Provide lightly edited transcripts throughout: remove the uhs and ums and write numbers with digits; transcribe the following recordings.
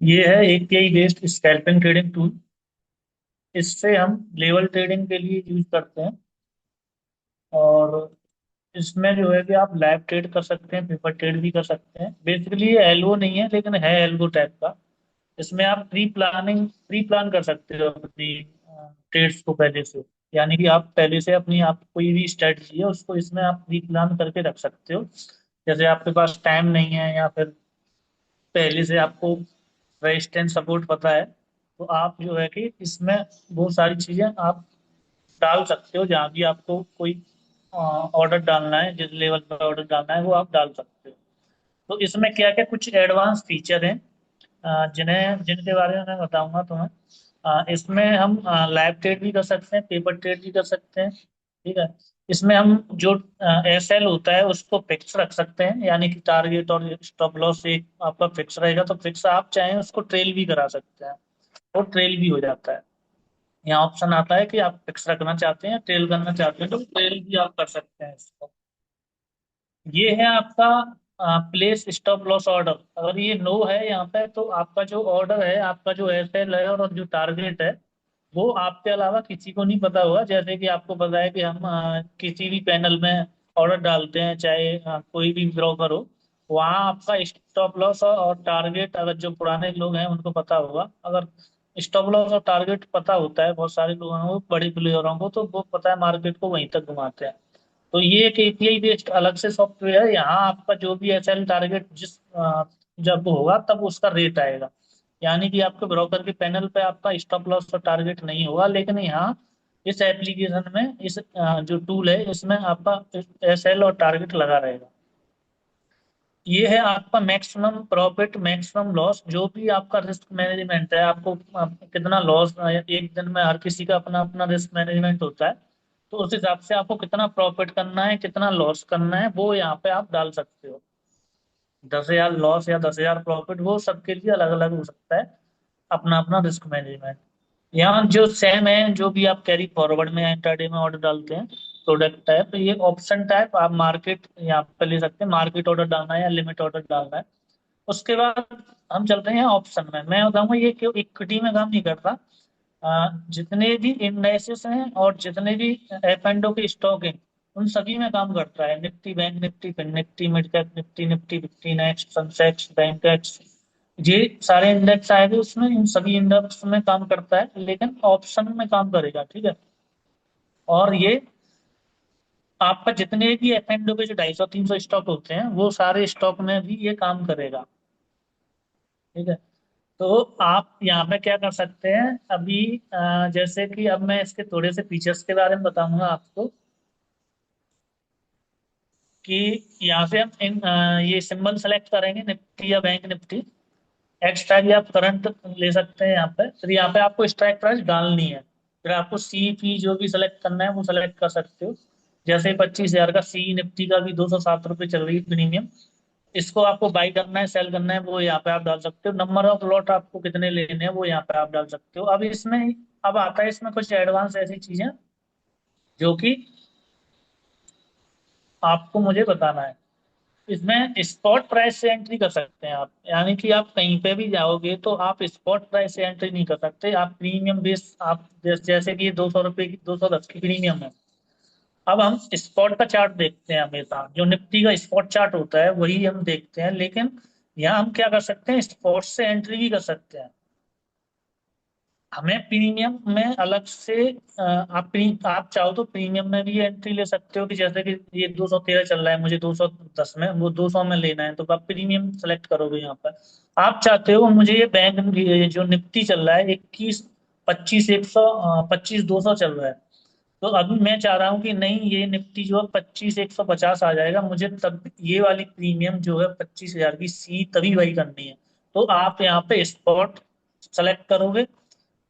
ये है API based scalping trading tool. इससे हम लेवल ट्रेडिंग के लिए यूज करते हैं। और इसमें जो है कि आप लाइव ट्रेड कर सकते हैं, पेपर ट्रेड भी कर सकते हैं। बेसिकली ये एल्गो नहीं है, लेकिन है एल्गो टाइप का। इसमें आप प्री प्लान कर सकते हो अपनी ट्रेड्स को पहले से। यानी कि आप पहले से अपनी आप कोई भी स्ट्रेटजी है उसको इसमें आप प्री प्लान करके रख सकते हो। जैसे आपके पास टाइम नहीं है या फिर पहले से आपको रेजिस्टेंस सपोर्ट पता है, तो आप जो है कि इसमें बहुत सारी चीजें आप डाल सकते हो। जहाँ भी आपको कोई ऑर्डर डालना है, जिस लेवल पर ऑर्डर डालना है वो आप डाल सकते हो। तो इसमें क्या क्या कुछ एडवांस फीचर हैं, जिन्हें जिनके बारे में मैं बताऊंगा तुम्हें। इसमें हम लाइव ट्रेड भी कर सकते हैं, पेपर ट्रेड भी कर सकते हैं। ठीक है। इसमें हम जो एस एल होता है उसको फिक्स रख सकते हैं, यानी कि टारगेट और स्टॉप लॉस एक आपका फिक्स रहेगा। तो फिक्स आप चाहें उसको ट्रेल भी करा सकते हैं, और ट्रेल भी हो जाता है। यहाँ ऑप्शन आता है कि आप फिक्स रखना चाहते हैं, ट्रेल करना चाहते हैं, तो ट्रेल भी आप कर सकते हैं इसको। ये है आपका प्लेस स्टॉप लॉस ऑर्डर। अगर ये नो है यहाँ पे, तो आपका जो ऑर्डर है, आपका जो एसएल है और जो टारगेट है, वो आपके अलावा किसी को नहीं पता होगा। जैसे कि आपको पता है कि हम किसी भी पैनल में ऑर्डर डालते हैं, चाहे कोई भी ब्रोकर हो, वहाँ आपका स्टॉप लॉस और टारगेट अगर जो पुराने लोग हैं उनको पता होगा। अगर स्टॉप लॉस और टारगेट पता होता है बहुत सारे लोगों को, बड़े प्लेयरों को, तो वो पता है मार्केट को वहीं तक घुमाते हैं। तो ये एक एपीआई बेस्ड अलग से सॉफ्टवेयर है। यहाँ आपका जो भी एसएल टारगेट जब होगा तब उसका रेट आएगा। यानी कि आपके ब्रोकर के पैनल पे आपका स्टॉप लॉस और टारगेट नहीं होगा, लेकिन यहाँ इस एप्लीकेशन में, इस जो टूल है इसमें आपका एसएल और टारगेट लगा रहेगा। ये है आपका मैक्सिमम प्रॉफिट मैक्सिमम लॉस। जो भी आपका रिस्क मैनेजमेंट है, आपको कितना लॉस, एक दिन में हर किसी का अपना अपना रिस्क मैनेजमेंट होता है। तो उस हिसाब से आपको कितना प्रॉफिट करना है, कितना लॉस करना है, वो यहाँ पे आप डाल सकते हो। 10,000 लॉस या 10,000 प्रॉफिट, वो सबके लिए अलग अलग हो सकता है, अपना अपना रिस्क मैनेजमेंट। यहाँ जो सेम है, जो भी आप कैरी फॉरवर्ड में इंट्राडे में ऑर्डर डालते हैं, प्रोडक्ट टाइप, ये ऑप्शन टाइप आप मार्केट यहाँ पे ले सकते हैं। मार्केट ऑर्डर डालना है या लिमिट ऑर्डर डालना है। उसके बाद हम चलते हैं ऑप्शन में। मैं बताऊंगा ये क्यों इक्विटी में काम नहीं करता। जितने भी इंडाइसेस हैं और जितने भी एफ एंडो के स्टॉक हैं, उन सभी में काम करता है। Nifty, bank Nifty, fin Nifty, mid cap Nifty, Nifty 50 next, Sensex, Bankex, ये सारे इंडेक्स आएंगे उसमें। इन सभी इंडेक्स में काम करता है, लेकिन ऑप्शन में काम करेगा। ठीक है। और ये आपका जितने भी एफ एंडो के जो 250-300 स्टॉक होते हैं, वो सारे स्टॉक में भी ये काम करेगा। ठीक है। तो आप यहाँ पे क्या कर सकते हैं अभी, जैसे कि अब मैं इसके थोड़े से फीचर्स के बारे में बताऊंगा आपको। कि यहाँ से हम ये सिंबल सेलेक्ट करेंगे, निफ्टी या बैंक निफ्टी। एक्स्ट्रा भी आप करंट ले सकते हैं यहाँ पे। फिर यहाँ पे आपको स्ट्राइक प्राइस डालनी है। फिर आपको सी पी जो भी सेलेक्ट करना है वो सेलेक्ट कर सकते हो। जैसे 25,000 का सी निफ्टी का भी 207 रुपये चल रही है प्रीमियम। इसको आपको बाई करना है, सेल करना है, वो यहाँ पे आप डाल सकते हो। नंबर ऑफ लॉट आपको कितने लेने हैं वो यहाँ पे आप डाल सकते हो। अब इसमें अब आता है इसमें कुछ एडवांस ऐसी चीजें जो कि आपको मुझे बताना है। इसमें स्पॉट प्राइस से एंट्री कर सकते हैं आप। यानी कि आप कहीं पे भी जाओगे तो आप स्पॉट प्राइस से एंट्री नहीं कर सकते। आप प्रीमियम बेस, आप जैसे कि ये 200 रुपये की, 210 की प्रीमियम है। अब हम स्पॉट का चार्ट देखते हैं। हमेशा जो निफ्टी का स्पॉट चार्ट होता है वही हम देखते हैं, लेकिन यहाँ हम क्या कर सकते हैं, स्पॉट से एंट्री भी कर सकते हैं। हमें प्रीमियम में अलग से आप चाहो तो प्रीमियम में भी एंट्री ले सकते हो। कि जैसे कि ये 213 चल रहा है, मुझे 210 में, वो 200 में लेना है, तो आप प्रीमियम सेलेक्ट करोगे यहाँ पर। आप चाहते हो मुझे ये बैंक, ये जो निफ्टी चल रहा है 21 25 100 25 200 चल रहा है, तो अभी मैं चाह रहा हूँ कि नहीं, ये निफ्टी जो है 25 150 आ जाएगा मुझे, तब ये वाली प्रीमियम जो है 25,000 की सी तभी वही करनी है। तो आप यहाँ पे स्पॉट सेलेक्ट करोगे।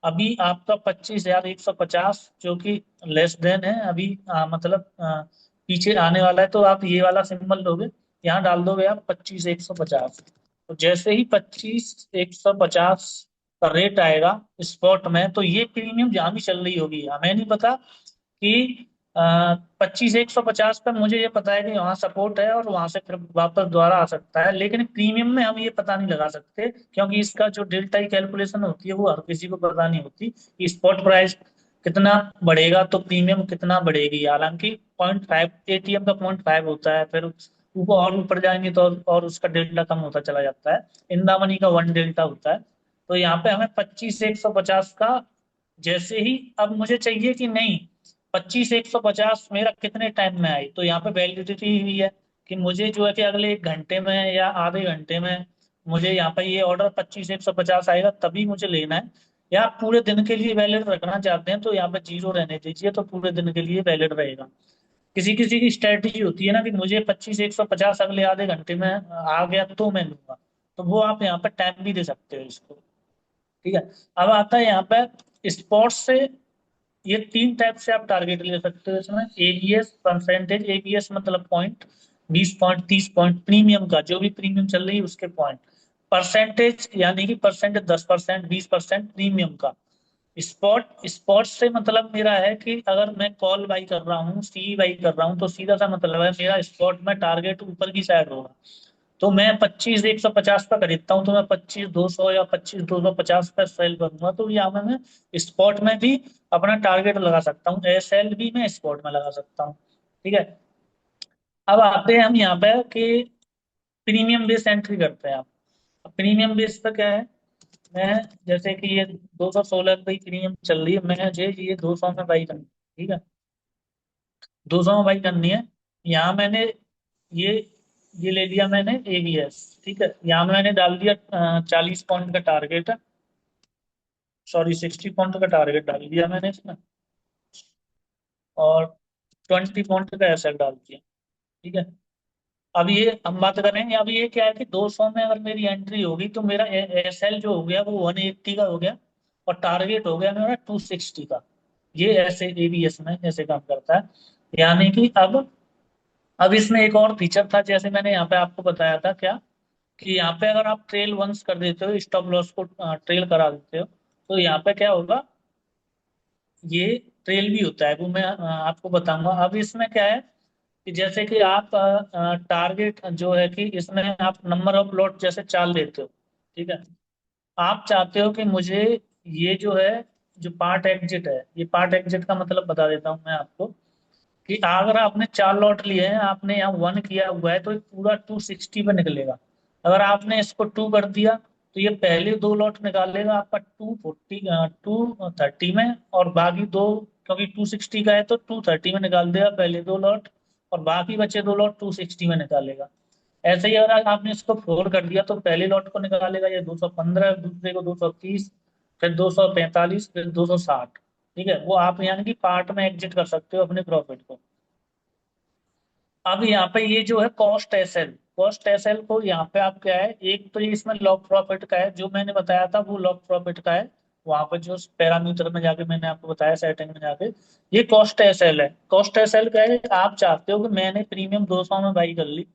अभी आपका 25,150 जो कि लेस देन है अभी, मतलब पीछे आने वाला है, तो आप ये वाला सिंबल लोगे, यहाँ डाल दोगे आप 25,150। तो जैसे ही 25,150 का रेट आएगा स्पॉट में, तो ये प्रीमियम जहाँ भी चल रही होगी, हमें नहीं पता कि 25 150 पे मुझे ये पता है कि वहाँ सपोर्ट है और वहां से फिर वापस दोबारा आ सकता है, लेकिन प्रीमियम में हम ये पता नहीं लगा सकते, क्योंकि इसका जो डेल्टा की कैलकुलेशन होती है वो हर किसी को पता नहीं होती कि स्पॉट प्राइस कितना बढ़ेगा तो प्रीमियम कितना बढ़ेगी। हालांकि 0.5 एटीएम का 0.5 होता है, फिर ऊपर और ऊपर जाएंगे तो और उसका डेल्टा कम होता चला जाता है। इन द मनी का 1 डेल्टा होता है। तो यहाँ पे हमें 25 150 का जैसे ही अब मुझे चाहिए कि नहीं, 25 150 मेरा कितने टाइम में आई, तो यहाँ पे वैलिडिटी हुई है कि मुझे जो है कि अगले 1 घंटे में या आधे घंटे में मुझे यहाँ पे ये ऑर्डर 25 150 आएगा तभी मुझे लेना है। या आप पूरे दिन के लिए वैलिड रखना चाहते हैं तो यहाँ पे जीरो रहने दीजिए, तो पूरे दिन के लिए वैलिड रहेगा। किसी किसी की स्ट्रेटेजी होती है ना कि मुझे 25 150 अगले आधे घंटे में आ गया तो मैं लूंगा, तो वो आप यहाँ पे टाइम भी दे सकते हो इसको। ठीक है। अब आता है यहाँ पे स्पोर्ट्स से, ये 3 टाइप से आप टारगेट ले सकते हो इसमें। एबीएस परसेंटेज, एबीएस मतलब पॉइंट, 20 पॉइंट 30 पॉइंट प्रीमियम का, जो भी प्रीमियम चल रही है उसके पॉइंट। परसेंटेज यानी कि परसेंट 10% 20% प्रीमियम का। स्पॉट, स्पॉट से मतलब मेरा है कि अगर मैं कॉल बाई कर रहा हूँ, सी बाई कर रहा हूँ, तो सीधा सा मतलब है मेरा स्पॉट में टारगेट ऊपर की साइड होगा। तो मैं 25 150 पे खरीदता हूँ तो मैं 25 200 या 25 250 पे सेल करूंगा, तो यहाँ में मैं स्पॉट में भी अपना टारगेट लगा सकता हूँ, एसएल भी मैं स्पॉट में लगा सकता हूँ। ठीक है। अब आते हैं हम यहाँ पे कि प्रीमियम बेस एंट्री करते हैं आप। अब प्रीमियम बेस पे क्या है, मैं जैसे कि ये 216 की प्रीमियम चल रही है, मैं ये 200 में बाई करनी है। ठीक है। 200 में बाई करनी है। यहाँ मैंने ये ये ले लिया मैंने एबीएस। ठीक है। यहाँ मैंने डाल दिया 40 पॉइंट का टारगेट है, सॉरी 60 पॉइंट का टारगेट डाल दिया मैंने इसमें, और 20 पॉइंट का एसएल डाल दिया। ठीक है। अब ये हम बात करेंगे, अब ये क्या है कि 200 में अगर मेरी एंट्री होगी तो मेरा एसएल जो हो गया वो 180 का हो गया, और टारगेट हो गया मेरा 260 का। ये ऐसे एबीएस में ऐसे काम करता है। यानी कि अब इसमें एक और फीचर था, जैसे मैंने यहाँ पे आपको बताया था क्या, कि यहाँ पे अगर आप ट्रेल वंस कर देते हो, स्टॉप लॉस को ट्रेल करा देते हो, तो यहाँ पे क्या होगा, ये ट्रेल भी होता है, वो मैं आपको बताऊंगा। अब इसमें क्या है कि जैसे कि आप टारगेट जो है कि इसमें आप नंबर ऑफ लॉट जैसे 4 लेते हो। ठीक है। आप चाहते हो कि मुझे ये जो है, जो पार्ट एग्जिट है, ये पार्ट एग्जिट का मतलब बता देता हूँ मैं आपको, कि अगर आपने 4 लॉट लिए हैं, आपने यहाँ 1 किया हुआ है, तो ये पूरा 260 पे निकलेगा। अगर आपने इसको 2 कर दिया तो ये पहले 2 लॉट निकालेगा आपका 230 में, और बाकी दो, क्योंकि 260 का है तो 230 में निकाल देगा पहले 2 लॉट, और बाकी बचे 2 लॉट 260 में निकालेगा। ऐसे ही अगर आपने इसको 4 कर दिया तो पहले लॉट को निकालेगा ये 215, दूसरे को 230, फिर 245, फिर 260। ठीक है। वो आप यानी कि पार्ट में एग्जिट कर सकते हो अपने प्रॉफिट को। अब यहाँ पे ये जो है कॉस्ट एसएल, कॉस्ट एसएल को यहाँ पे आप क्या है, एक तो ये इसमें लॉक प्रॉफिट का है, जो मैंने बताया था वो लॉक प्रॉफिट का है। वहां पर जो पैरामीटर में जाके मैंने आपको बताया, सेटिंग में जाके, ये कॉस्ट एसएल है। कॉस्ट एसएल क्या है, आप चाहते हो कि मैंने प्रीमियम 200 में बाई कर ली,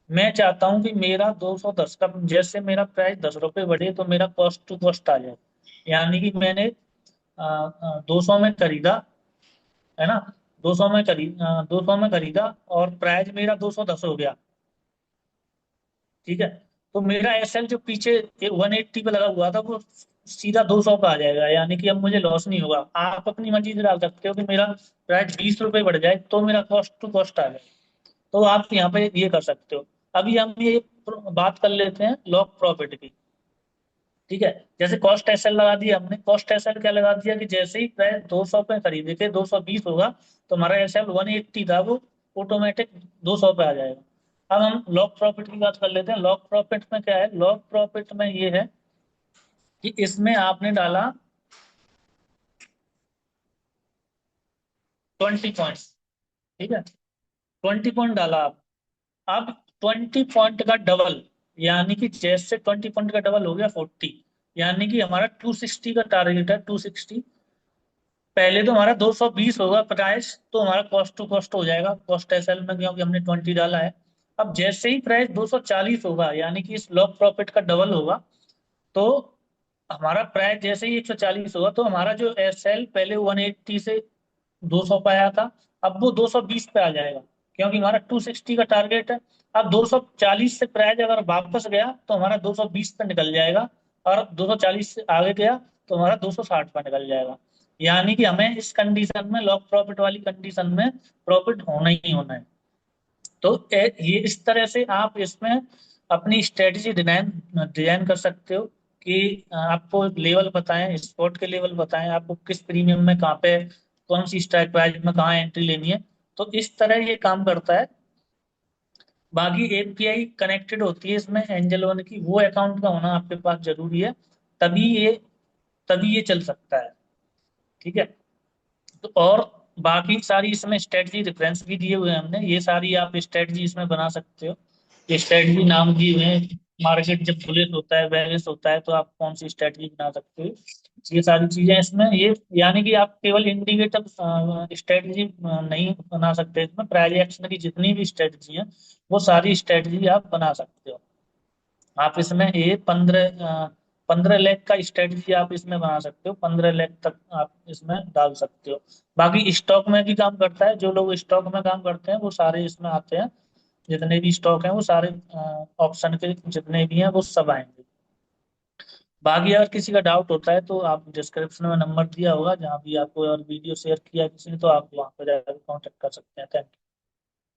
मैं चाहता हूँ कि मेरा 210 का, जैसे मेरा प्राइस 10 रुपये बढ़े तो मेरा कॉस्ट टू कॉस्ट आ जाए। यानी कि मैंने 200 में खरीदा, है ना, 200 में खरीदा और प्राइस मेरा 210 हो गया। ठीक है। तो मेरा एसएल जो पीछे 180 पे लगा हुआ था वो सीधा 200 पे आ जाएगा, यानी कि अब मुझे लॉस नहीं होगा। आप अपनी मर्जी से डाल सकते हो कि मेरा प्राइस 20 रुपये बढ़ जाए तो मेरा कॉस्ट टू कॉस्ट आ जाए, तो आप यहाँ पे ये कर सकते हो। अभी हम ये बात कर लेते हैं लॉक प्रॉफिट की। ठीक है। जैसे कॉस्ट एसएल लगा दिया हमने, कॉस्ट एसएल क्या लगा दिया कि जैसे ही प्राइस 200 पे खरीदे थे 220 होगा, तो हमारा एसएल 180 था, वो ऑटोमेटिक 200 पे आ जाएगा। अब हम लॉक प्रॉफिट की बात कर लेते हैं। लॉक प्रॉफिट में क्या है, लॉक प्रॉफिट में ये है कि इसमें आपने डाला 20 पॉइंट्स। ठीक है। 20 पॉइंट डाला आप। अब 20 पॉइंट का डबल, यानी कि जैसे 20 पॉइंट का डबल हो गया 40, यानी कि हमारा 260 का टारगेट है, 260। पहले तो हमारा 220 होगा प्राइस, तो हमारा कॉस्ट टू कॉस्ट हो जाएगा कॉस्ट एसएल में, क्योंकि हमने 20 डाला है। अब जैसे ही प्राइस 240 होगा, यानी कि इस लॉक प्रॉफिट का डबल होगा, तो हमारा प्राइस जैसे ही 140 होगा तो हमारा जो एसएल पहले 180 से 200 पे आया था, अब वो 220 पे आ जाएगा, क्योंकि हमारा 260 का टारगेट है। अब 240 से प्राइस अगर वापस गया तो हमारा 220 पे निकल जाएगा, और 240 से आगे गया तो हमारा 260 पे निकल जाएगा। यानी कि हमें इस कंडीशन में, लॉक प्रॉफिट वाली कंडीशन में, प्रॉफिट होना ही होना है। तो ये इस तरह से आप इसमें अपनी स्ट्रेटजी डिजाइन डिजाइन कर सकते हो कि आपको लेवल बताएं, स्पॉट के लेवल बताएं, आपको किस प्रीमियम में कहाँ पे, कौन सी स्ट्राइक प्राइस में कहाँ एंट्री लेनी है। तो इस तरह ये काम करता है। बाकी एपीआई कनेक्टेड होती है इसमें एंजल वन की, वो अकाउंट का होना आपके पास जरूरी है, तभी ये तभी ये चल सकता है। ठीक है। तो और बाकी सारी इसमें स्ट्रेटजी रेफरेंस भी दिए हुए हैं हमने, ये सारी आप स्ट्रेटजी इसमें बना सकते हो। ये स्ट्रेटजी नाम दिए हुए हैं, मार्केट जब बुलिश होता है, बेरिश होता है, तो आप कौन सी स्ट्रेटजी बना सकते हो, ये सारी चीजें इसमें। ये यानी कि आप केवल इंडिकेटर स्ट्रेटजी नहीं बना सकते, इसमें प्राइस एक्शन की जितनी भी स्ट्रेटजी है वो सारी स्ट्रेटजी आप बना सकते हो। आप इसमें ये 15 लाख का स्ट्रेटजी आप इसमें बना सकते हो, 15 लाख तक आप इसमें डाल सकते हो। बाकी स्टॉक में भी काम करता है, जो लोग स्टॉक में काम करते हैं वो सारे इसमें आते हैं, जितने भी स्टॉक हैं वो सारे ऑप्शन के जितने भी हैं वो सब आएंगे। बाकी अगर किसी का डाउट होता है तो आप डिस्क्रिप्शन में नंबर दिया होगा, जहाँ भी आपको और वीडियो शेयर किया किसी ने, तो आप वहाँ पर जाकर कॉन्टेक्ट कर सकते हैं। Thank you.